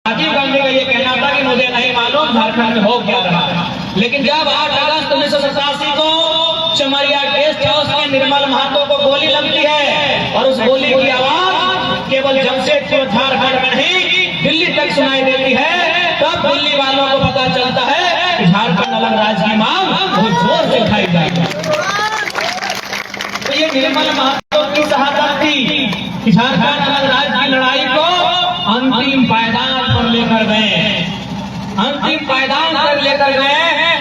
राजीव गांधी का ये कहना था कि मुझे नहीं मालूम झारखंड में हो क्या रहा, लेकिन जब 8 अगस्त 1987 को चमरिया गेस्ट हाउस में निर्मल महतो को गोली लगती है और उस गोली की आवाज केवल जमशेदपुर झारखंड में नहीं दिल्ली तक सुनाई देती है, तब दिल्ली वालों को पता चलता है कि झारखंड अलग राज्य की मांग बहुत जोर से उठाई जाएगी। तो ये निर्मल महतो की शहादत थी कि झारखंड अलग राज्य की लड़ाई को अंतिम पायदान पर लेकर गए, अंतिम पायदान पर लेकर गए,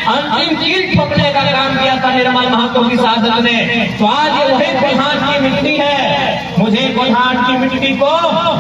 अंतिम कील पकड़ने का काम किया था निर्मल महतो की शहादत ने। तो आज ये वही कोल्हान की मिट्टी है। मुझे कोल्हान की मिट्टी को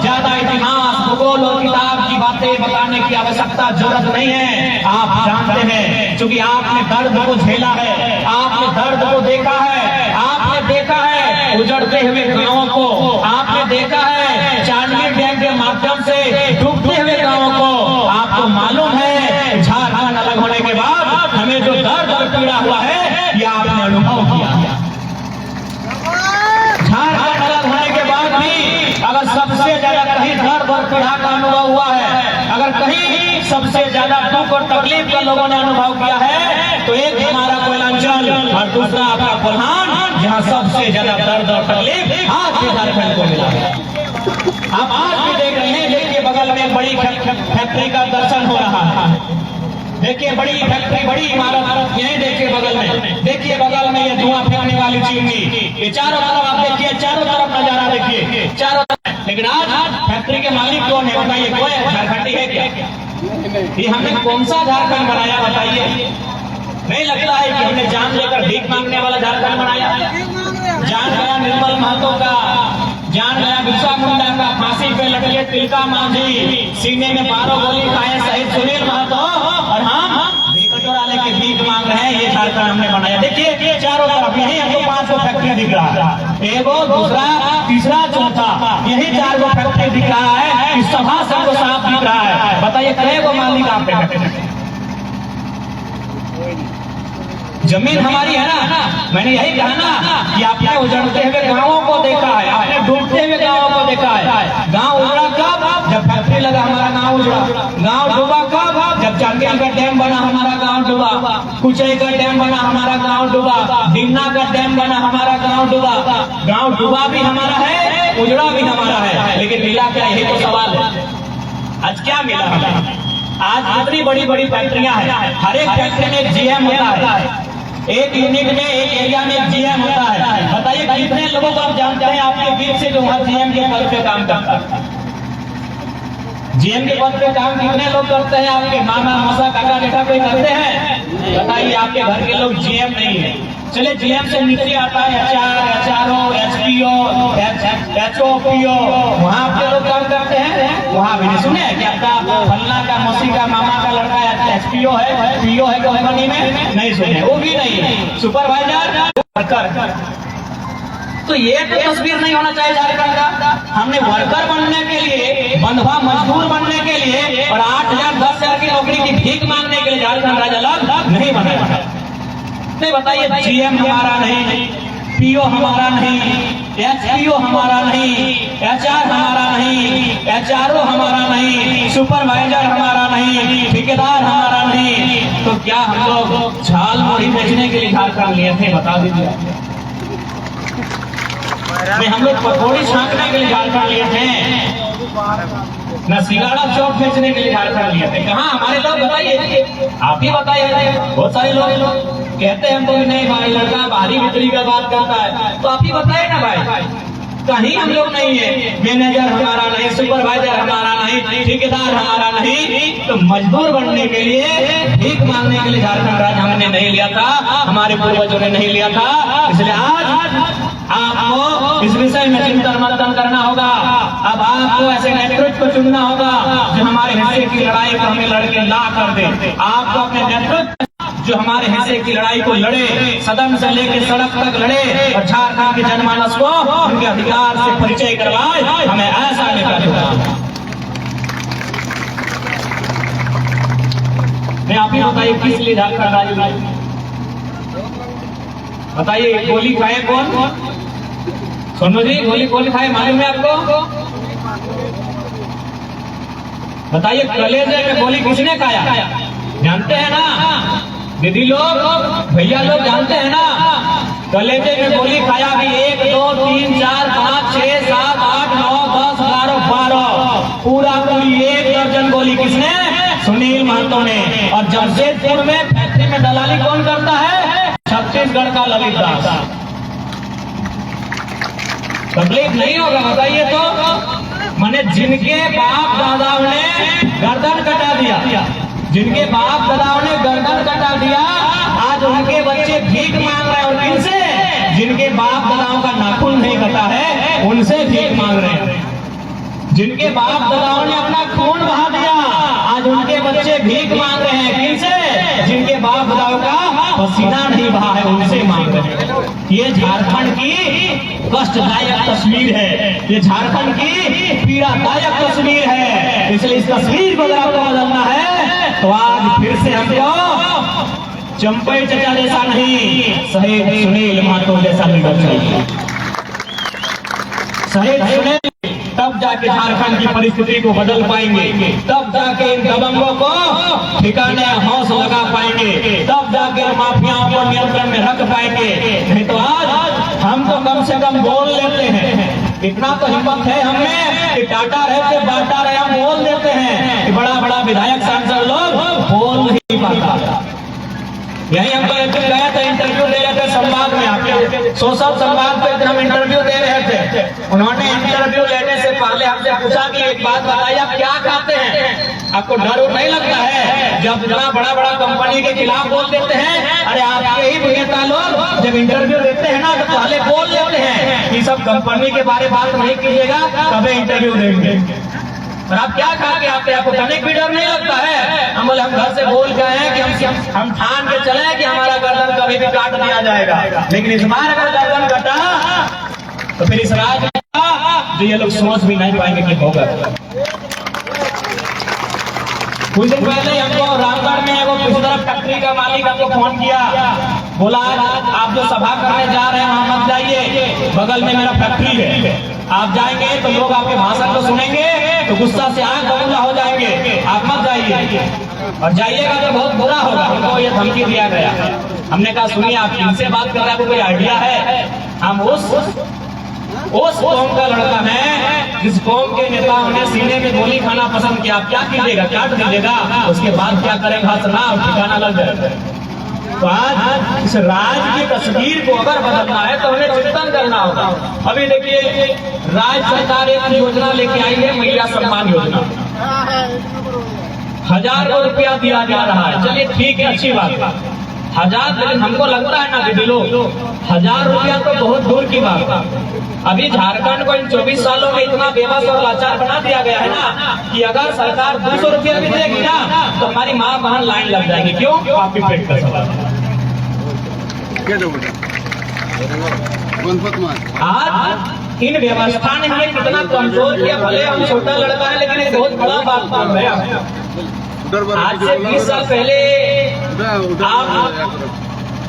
ज्यादा इतिहास, भूगोल और किताब की बातें बताने की आवश्यकता जरूरत नहीं है। आप जानते हैं, क्योंकि आपने दर्द को झेला है, आपने दर्द को देखा है, आपने देखा है उजड़ते हुए गांवों को, आपने देखा है चांदनी डैम के माध्यम से डूबते हुए गांवों को। आपको मालूम है झारखंड अलग होने के बाद हमें जो दर्द और पीड़ा हुआ है ये आपने अनुभव किया। झारखंड अलग होने के बाद भी अगर सबसे ज्यादा कहीं दर्द और पीड़ा का अनुभव हुआ है, अगर कहीं सबसे ज्यादा दुख और तकलीफ का लोगों ने अनुभव किया है, तो एक हमारा कोयलांचल और दूसरा आपका कोल्हान, जहाँ सबसे ज्यादा दर्द और तकलीफ आज के झारखंड को मिला है। आप आज भी देख रहे हैं, देखिए बगल में बड़ी फैक्ट्री का दर्शन हो रहा है। देखिए बड़ी फैक्ट्री, बड़ी इमारत यही देखिए बगल में, देखिए बगल में ये धुआं फेंकने वाली चिमनी, ये चारों तरफ आप देखिए, चारों तरफ नजारा देखिए, चारों तरफ। लेकिन आज फैक्ट्री के मालिक कौन है बताइए? कोई झारखंडी है क्या? ये हमने कौन सा झारखंड बनाया बताइए? नहीं लगता है कि हमने जान लेकर भीख मांगने वाला झारखंड बनाया? जान गया निर्मल महतो का, जान गया बिरसा मुंडा का, फांसी पे लटके तिलका मांझी, सीने में 12 गोली खाए शहीद सुनील महतो, और हम कटोरा लेके भीख मांग रहे हैं। ये झारखंड हमने बनाया। देखिए चारों तरफ यही हमको 500 फैक्ट्री दिख रहा है, एगो, दूसरा, तीसरा, चौथा, यही 4 फैक्ट्री दिख रहा है। इस सभा सबको साफ दिख रहा है। बताइए करेगा मालिक आप पे? जमीन हमारी है ना। मैंने यही कहा ना कि आपने उजड़ते हुए गांवों को देखा है, आपने डूबते हुए गांवों को देखा है। गांव उजड़ा कब? जब फैक्ट्री लगा हमारा गांव उजड़ा। गांव डूबा कब? जब चांदनी का डैम बना हमारा गांव डूबा, कुचई का डैम बना हमारा गांव डूबा, डिन्ना का डैम बना हमारा गांव डूबा। गांव डूबा भी हमारा है, उजड़ा भी हमारा है, लेकिन मिला क्या? यही तो सवाल है। आज क्या मिला हमें? आज इतनी बड़ी बड़ी फैक्ट्रियां हैं, हर एक फैक्ट्री में एक जीएम होता है, एक यूनिट में, एक एरिया में एक जीएम होता है। बताइए कितने लोगों को आप जानते हैं आपके बीच से जो वहाँ जीएम के पद पे काम करता है? जीएम के पद पे काम कितने लोग करते हैं? आपके मामा, मौसा, काका, बेटा कोई करते हैं? बताइए आपके घर के लोग जीएम नहीं है। चले जीएम से नीचे आता है एचआरओ, एचपीओ, एचओपीओ, वहाँ आपके लोग काम करते हैं। वहाँ भी नहीं सुने कि आपका फलना का, मौसी का, मामा का लड़का एचपीओ है, पीओ है कंपनी में? नहीं सुने, वो भी नहीं। Supervisor, worker. तो ये तो तस्वीर नहीं होना चाहिए झारखंड का। हमने वर्कर बनने के लिए, बंधुआ मजदूर बनने के लिए और 8,000 10,000 की नौकरी की भीख मांगने के लिए झारखंड राज्य अलग नहीं बनाया। नहीं बताइए, जीएम हमारा नहीं, पीओ हमारा नहीं, एचपीओ हमारा नहीं, एचआर हमारा नहीं, एचआरओ हमारा नहीं, सुपरवाइजर हमारा नहीं, ठेकेदार हमारा नहीं, तो क्या हम लोग झाल मुढ़ी बेचने के लिए झारखंड लिए थे? बता दीजिए। नहीं, हम लोग पकौड़ी छांटने के लिए झारखंड लिए थे, न सिंगाड़ा चौक बेचने के लिए झारखंड लिए थे। कहाँ हमारे लोग? बताइए, आप ही बताइए। बहुत सारे लोग कहते हैं तो नहीं भाई, लड़का बाहरी भीतरी का बात करता है, तो आप ही बताइए ना भाई। कहीं हम लोग नहीं है, मैनेजर हमारा नहीं, सुपरवाइजर हमारा नहीं, ठेकेदार हमारा नहीं, तो मजदूर बनने के लिए, भीख मांगने के लिए झारखंड राज्य हमने नहीं लिया था, हमारे पूर्वजों ने नहीं लिया था। इसलिए आज आपको इस विषय में चिंतन मंथन करना होगा। अब आपको ऐसे नेतृत्व को चुनना होगा जो हमारे हिस्से की लड़ाई को हमें लड़के ला कर दे। आपको अपने नेतृत्व जो हमारे हिस्से की लड़ाई को लड़े, सदन से लेकर सड़क तक लड़े और झारखंड के जनमानस को उनके अधिकार से परिचय करवाए, हमें ऐसा निकाल होगा। मैं आप ही बताइए किस लिए झारखंड राज्य? बताइए गोली खाए कौन? सोनू जी, गोली कौन खाए मालूम है आपको? बताइए कलेजे में गोली किसने खाया? जानते हैं ना दीदी लोग, भैया लोग जानते हैं ना? कलेजे में गोली खाया भी 1 2 3 4 5 6 7 8 9 10 11 12 पूरा पूरी 1 दर्जन गोली किसने? सुनील महतो ने। और जमशेदपुर में फैक्ट्री में दलाली कौन करता है? छत्तीसगढ़ का ललित दास। तकलीफ नहीं होगा बताइए तो? माने जिनके बाप दादाओं ने गर्दन कटा दिया, जिनके बाप दादाओं ने गर्दन कटा दिया, आज उनके बच्चे भीख मांग रहे हैं। और किनसे? जिनके बाप दादाओं का नाखून नहीं कटा है उनसे भीख मांग रहे हैं। जिनके बाप दादाओं ने अपना खून बहा दिया, आज उनके बच्चे भीख मांग रहे हैं। किनसे? जिनके बाप दादाओं का पसीना नहीं बहा है उनसे मांग रहे हैं। ये झारखंड की कष्टदायक तस्वीर है, ये झारखंड की पीड़ादायक तस्वीर है। इसलिए इस तस्वीर को अगर आपको बदलना है तो आज फिर से हमको चंपई चचा जैसा नहीं, शहीद सुनील महतो जैसा लीडर चाहिए। शहीद सुनील, तब जाके झारखंड की परिस्थिति को बदल पाएंगे, तब जाके इन दबंगों को ठिकाने हौस लगा पाएंगे, तब जाके माफियाओं को नियंत्रण में रख पाएंगे। नहीं तो आज हम तो कम से कम बोल लेते हैं, इतना तो हिम्मत है हमें कि टाटा रहते बांटा रहे हम बोल देते हैं कि बड़ा बड़ा विधायक सांसद लोग बोल नहीं पाता। यही हम एक दिन गए थे, इंटरव्यू ले रहे थे संवाद में, आपके सोशल संवाद पे हम इंटरव्यू दे रहे थे। उन्होंने इंटरव्यू लेने से पहले हमसे पूछा कि एक बात बताइए आप क्या खाते हैं? आपको डर नहीं लगता है जब इतना बड़ा बड़ा कंपनी के खिलाफ बोल देते हैं? अरे आपके ही नेता लोग जब इंटरव्यू देते हैं ना तो पहले बोल लेते हैं कि सब कंपनी के बारे बात नहीं कीजिएगा तभी इंटरव्यू देंगे। और आप क्या खा के आते हैं? आपको तनिक भी डर नहीं लगता है? हम बोले हम घर से बोल गए हैं कि हम ठान के चले कि हमारा गर्दन कभी भी काट दिया जाएगा, लेकिन इस बार अगर गर्दन कटा तो फिर इस राज जो ये लोग सोच भी नहीं पाएंगे कि होगा। कुछ दिन पहले हमको रामगढ़ में वो किसी तरफ फैक्ट्री का मालिक हमको फोन किया, बोला आप जो सभा करने जा रहे हैं वहां मत जाइए, बगल में मेरा फैक्ट्री है, आप जाएंगे तो लोग आपके भाषण को सुनेंगे तो गुस्सा से आग बबूला हो जाएंगे, आप मत जाइए, और जाइएगा तो बहुत बुरा होगा। हमको ये धमकी दिया गया। हमने कहा सुनिए आप किनसे बात कर रहे हैं, आपको कोई आइडिया है? हम उस कौम का लड़का है जिस कौम के नेताओं ने सीने में गोली खाना पसंद किया। आप क्या कीजिएगा? काट दीजिएगा, उसके बाद क्या करेगा? हंसना और ठिकाना लग जाएगा। तो आज इस राज की तस्वीर को अगर बदलना है तो हमें चिंतन करना होगा। अभी देखिए राज्य सरकार एक योजना लेके आई है, महिला सम्मान योजना, 1000 रुपया दिया जा रहा है। चलिए ठीक है, अच्छी बात है 1000, लेकिन हमको लगता है ना दीदी लोग 1000 रुपया तो बहुत दूर की बात है। अभी झारखंड को इन 24 सालों में इतना बेबस और लाचार बना दिया गया है ना कि अगर सरकार 200 रुपया भी देगी ना तो हमारी माँ बहन लाइन लग जाएगी। क्यों? आपकी पेट का सवाल। आज इन व्यवस्था ने हमें कितना कमजोर किया। भले हम छोटा लड़का है लेकिन एक बहुत बड़ा बात बोल रहे हैं। आज से 20 साल पहले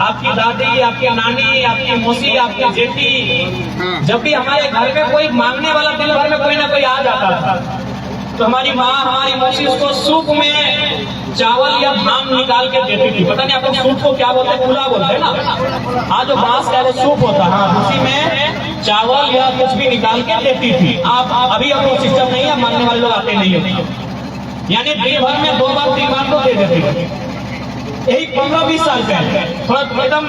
आपकी दादी, आपकी नानी, आपकी मौसी, आपकी जेठी, जब भी हमारे घर में कोई मांगने वाला दिन भर में कोई ना कोई आ जाता था तो हमारी माँ, हमारी मौसी उसको सूप में चावल या धान निकाल के देती थी। पता नहीं आप लोग सूप को क्या बोलते हैं? पुला बोलते हैं ना। आज जो बांस का वो सूप होता है, उसी में चावल या कुछ भी निकाल के देती थी। आप अभी अब वो सिस्टम नहीं है, मांगने वाले लोग आते नहीं है, यानी दिन भर में 2 बार 3 बार तो दे देती थी। यही 15-20 साल पहले थोड़ा एकदम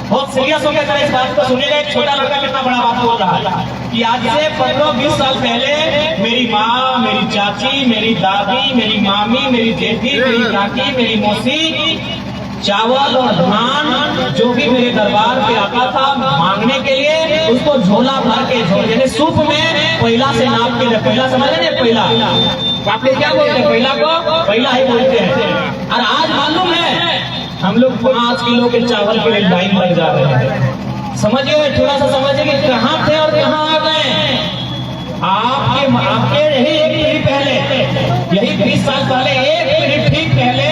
बहुत सीरियस होकर इस बात को सुनिएगा। एक छोटा लड़का कितना बड़ा बात बोल रहा है कि आज से 15-20 साल पहले मेरी माँ, मेरी चाची, मेरी दादी, मेरी मामी, मेरी जेठी, मेरी काकी, मेरी मौसी चावल और धान जो भी मेरे दरबार पे आता था मांगने के लिए उसको झोला भर के यानी सूप में पहिला से नाप के, पहिला समझ रहे हैं? पहिला आप लोग क्या बोलते हैं? पहिला को पहिला ही बोलते हैं। और आज मालूम है हम लोग 5 किलो के चावल के लिए लाइन लग जा रहे हैं। समझिए, थोड़ा सा समझिए कि कहाँ थे और कहाँ आ गए। आपके यही एक पीढ़ी पहले, यही 20 साल पहले, एक पीढ़ी ठीक पहले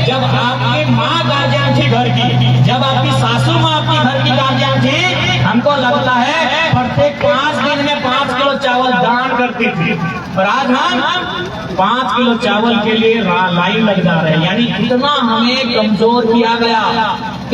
जब आपकी माँ गार्जियन थी घर की, जब आपकी सासू माँ आपकी घर की गार्जियन थी, हमको लगता है प्रत्येक 5 दिन में 5 किलो चावल दान करती थी। और आज हम 5 किलो चावल के लिए लाइन लग जा रहे हैं। यानी इतना हमें कमजोर किया गया,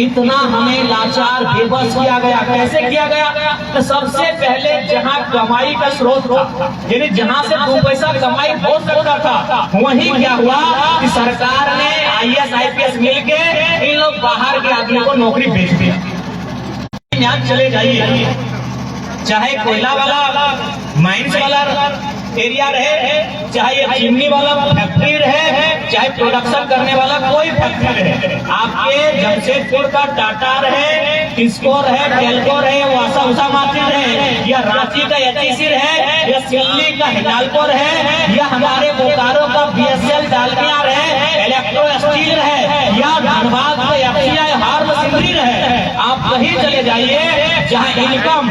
इतना हमें लाचार बेबस किया गया। कैसे किया गया? तो सबसे पहले जहां कमाई का स्रोत था, यानी जहां से 2 पैसा कमाई हो सकता था, वहीं क्या हुआ कि सरकार ने IAS IPS मिलके इन लोग बाहर के आदमियों को नौकरी भेज दिया। यहाँ चले जाइए, चाहे कोयला वाला माइंस वाला एरिया रहे, चाहे ये चिमनी वाला फैक्ट्री रहे, चाहे प्रोडक्शन करने वाला कोई फैक्ट्री रहे, आपके जमशेदपुर का टाटा रहे, किसको रहे, टेल्को रहे, वासा उषा मार्टिन रहे, या रांची का HEC रहे, या सिल्ली का हिंडाल्को रहे, या हमारे बोकारो का BSL डालमिया रहे, इलेक्ट्रो स्टील रहे, या धनबाद का FCI हार मशीनरी रहे, आप कहीं चले जाइए जहाँ इनकम,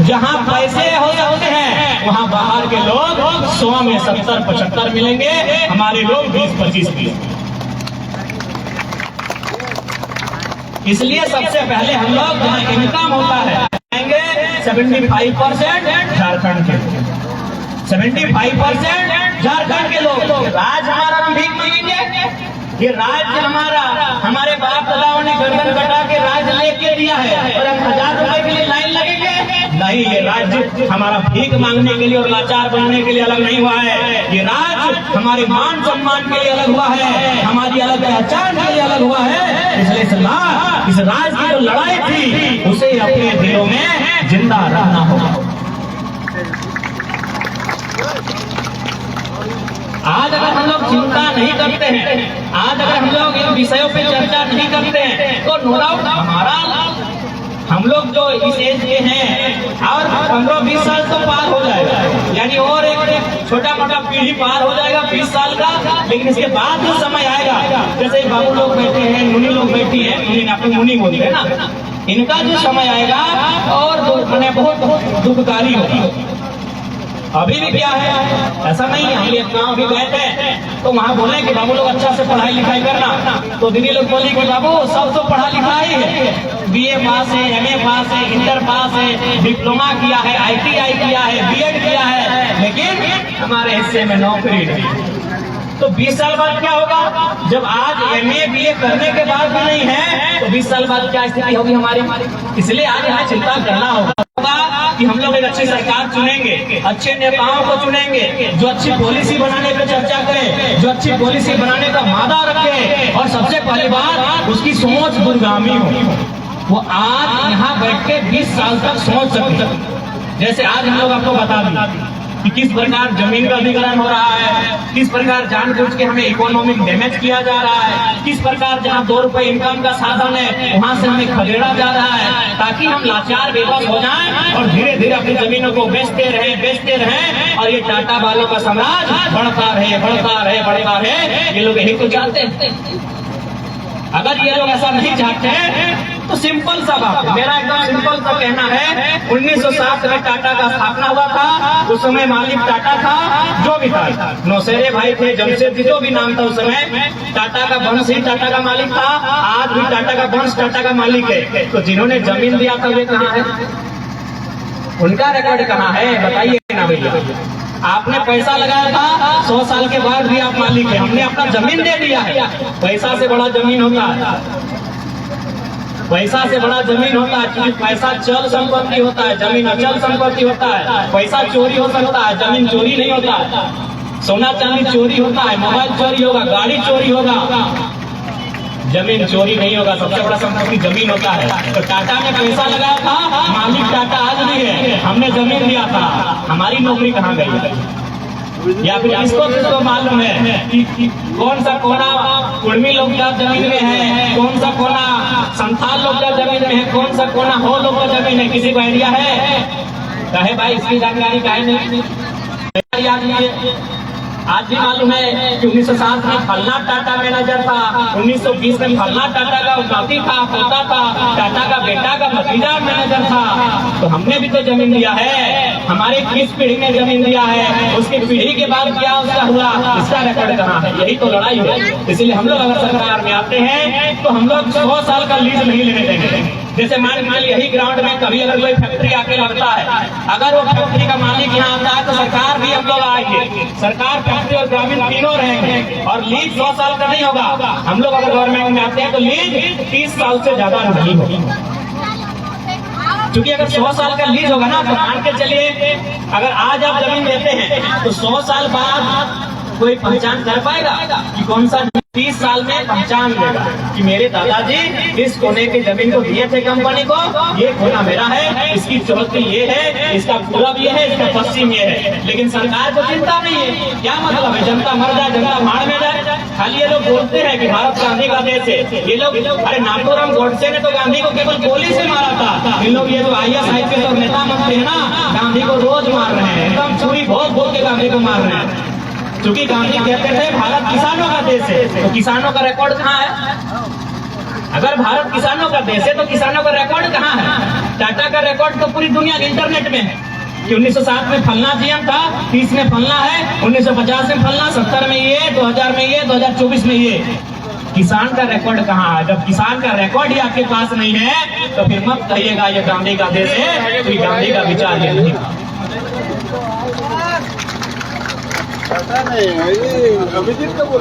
जहाँ पैसे हो सकते हैं, वहाँ बाहर के लोग 100 में 70-75 मिलेंगे, हमारे लोग 20-25 मिलेंगे। इसलिए सबसे पहले हम लोग जहाँ इनकम होता है आएंगे 75% झारखंड के, 75% झारखंड के लोग। राज हमारा भी भीख मांगेंगे? ये राज्य हमारा, हमारे बाप दादाओं ने गर्दन कटा के राज्य लेके दिया है और हम 1000 रुपए के लिए लाइन लगेंगे? नहीं, ये राज्य हमारा भीख मांगने के लिए और लाचार बनने के लिए अलग नहीं हुआ है। ये राज्य हमारे मान सम्मान के लिए अलग हुआ है, हमारी अलग पहचान के लिए अलग हुआ है। इसलिए इस राज्य की जो लड़ाई थी उसे अपने दिलों में जिंदा रहना होगा। आज अगर हम लोग चिंता नहीं करते हैं, आज अगर हम लोग इन विषयों पे चर्चा नहीं करते हैं, तो नो डाउट हमारा, हम लोग जो इस एज के हैं और 15-20 साल तो पार हो जाएगा, यानी और एक छोटा मोटा पीढ़ी पार हो जाएगा 20 साल का। लेकिन इसके बाद जो समय आएगा, जैसे बाबू लोग बैठे हैं, मुनि लोग बैठी है, मुनि आपको मुनि बोलते हैं ना, इनका जो समय आएगा और बहुत दुखकारी होगी। अभी भी क्या है, ऐसा नहीं है, हम एक गाँव भी गए थे तो वहाँ बोले कि बाबू लोग अच्छा से पढ़ाई लिखाई करना, तो दीदी लोग बोली कि बाबू सब तो पढ़ा लिखा ही है, BA पास है, MA पास है, इंटर पास है, डिप्लोमा किया है, ITI किया है, BEd किया है, लेकिन हमारे हिस्से में नौकरी नहीं। तो 20 साल बाद क्या होगा? जब आज MA BA करने के बाद भी नहीं है, तो 20 साल बाद क्या स्थिति होगी हमारी? इसलिए आज हमें चिंता करना होगा कि हम लोग एक अच्छी सरकार चुनेंगे, अच्छे नेताओं को चुनेंगे, जो अच्छी पॉलिसी बनाने पर चर्चा करें, जो अच्छी पॉलिसी बनाने का वादा रखे, और सबसे पहली बात उसकी सोच दूरगामी हो। वो आज यहाँ बैठ के 20 साल तक सोच सकते, जैसे आज हम लोग आपको बता दें कि किस प्रकार जमीन का अधिग्रहण हो रहा है, किस प्रकार जानबूझ के हमें इकोनॉमिक डैमेज किया जा रहा है, किस प्रकार जहां 2 रुपए इनकम का साधन है वहां से हमें खदेड़ा जा रहा है, ताकि हम लाचार बेबस हो जाएं और धीरे धीरे अपनी जमीनों को बेचते रहें और ये टाटा वालों का साम्राज्य बढ़ता रहे। ये लोग यही तो चाहते हैं। अगर ये लोग ऐसा नहीं चाहते तो सिंपल सा बात, मेरा एकदम सिंपल सा कहना है, 1907 में टाटा का स्थापना हुआ था। उस समय मालिक टाटा था, जो भी था, नौशेरे भाई थे, जमशेद, जो भी नाम था उस समय, टाटा का वंश ही टाटा का मालिक था। आज भी टाटा का वंश टाटा का मालिक है। तो जिन्होंने जमीन दिया था वे कहाँ है? उनका रिकॉर्ड कहाँ है? बताइए ना भैया। आपने पैसा लगाया था, 100 साल के बाद भी आप मालिक है। हमने अपना जमीन दे दिया है। पैसा से बड़ा जमीन होता है, पैसा से बड़ा जमीन होता है, क्योंकि पैसा चल संपत्ति होता है, जमीन अचल संपत्ति होता है। पैसा चोरी हो सकता है, जमीन चोरी नहीं होता है। सोना चांदी चोरी होता है, मोबाइल चोरी होगा, गाड़ी चोरी होगा, जमीन चोरी नहीं होगा। सबसे बड़ा संपत्ति जमीन होता है। तो टाटा ने पैसा लगाया था, मालिक टाटा आज भी है। हमने जमीन दिया था, हमारी नौकरी कहाँ गई है? या फिर किसको मालूम है कि कौन सा कोना कुर्मी लोग का जमीन में है, कौन सा कोना संथाल लोग का जमीन में है, कौन सा कोना हो लोग का जमीन है? किसी को आइडिया है? कहे भाई इसकी जानकारी काहे नहीं? आज भी मालूम है कि 1907 में फलना टाटा मैनेजर था, 1920 में फलना टाटा का नाती था, पोता था, टाटा का बेटा का भतीजा मैनेजर था। तो हमने भी तो जमीन दिया है। हमारे किस पीढ़ी ने जमीन दिया है, उसकी पीढ़ी के बाद क्या उसका हुआ, इसका रिकॉर्ड कहाँ है? यही तो लड़ाई है। इसलिए हम लोग अगर सरकार में आते हैं तो हम लोग 100 साल का लीज नहीं लेने देंगे। जैसे मान लीजिए यही ग्राउंड में कभी अगर कोई फैक्ट्री आके लगता है, अगर वो फैक्ट्री का मालिक यहाँ आता है तो सरकार भी हम लोग आएंगे, सरकार फैक्ट्री और ग्रामीण तीनों रहेंगे। और लीज 100 साल का नहीं होगा, हम लोग अगर गवर्नमेंट में आते हैं तो लीज 30 साल से ज्यादा नहीं होगी। क्योंकि अगर 100 साल का लीज होगा ना, तो मान के चलिए अगर आज आप जमीन देते हैं तो 100 साल बाद कोई पहचान कर पाएगा कि कौन सा 30 साल में पहचान लेगा कि मेरे दादाजी इस कोने की जमीन को दिए थे कंपनी को, ये कोना मेरा है, इसकी चौथी ये है, इसका पूरब ये है, इसका पश्चिम ये है। लेकिन सरकार को चिंता नहीं है। क्या मतलब है, जनता मर जाए, जनता भाड़ में जाए। खाली ये लोग बोलते हैं कि भारत गांधी का देश है। ये लोग, अरे नाथूराम गोडसे ने तो गांधी को केवल गोली से मारा था। इन लोग ये तो ISI के तो नेता मंत्री है ना, गांधी को रोज मार रहे हैं, एकदम छुरी भोग भोग के गांधी को मार रहे हैं। क्योंकि गांधी कहते थे भारत किसानों का देश है, तो किसानों का रिकॉर्ड कहाँ है? अगर भारत किसानों का देश है तो किसानों का रिकॉर्ड कहाँ है? टाटा का रिकॉर्ड तो पूरी दुनिया के इंटरनेट में है कि 1907 में फलना GM था, 30 में फलना है, 1950 में फलना, 70 में ये, 2000 में ये, 2024 में ये। किसान का रिकॉर्ड कहाँ है? जब किसान का रिकॉर्ड ही आपके पास नहीं है तो फिर मत कहिएगा ये गांधी का देश है, तो गांधी का विचार ये नहीं। पता नहीं अभिजीत को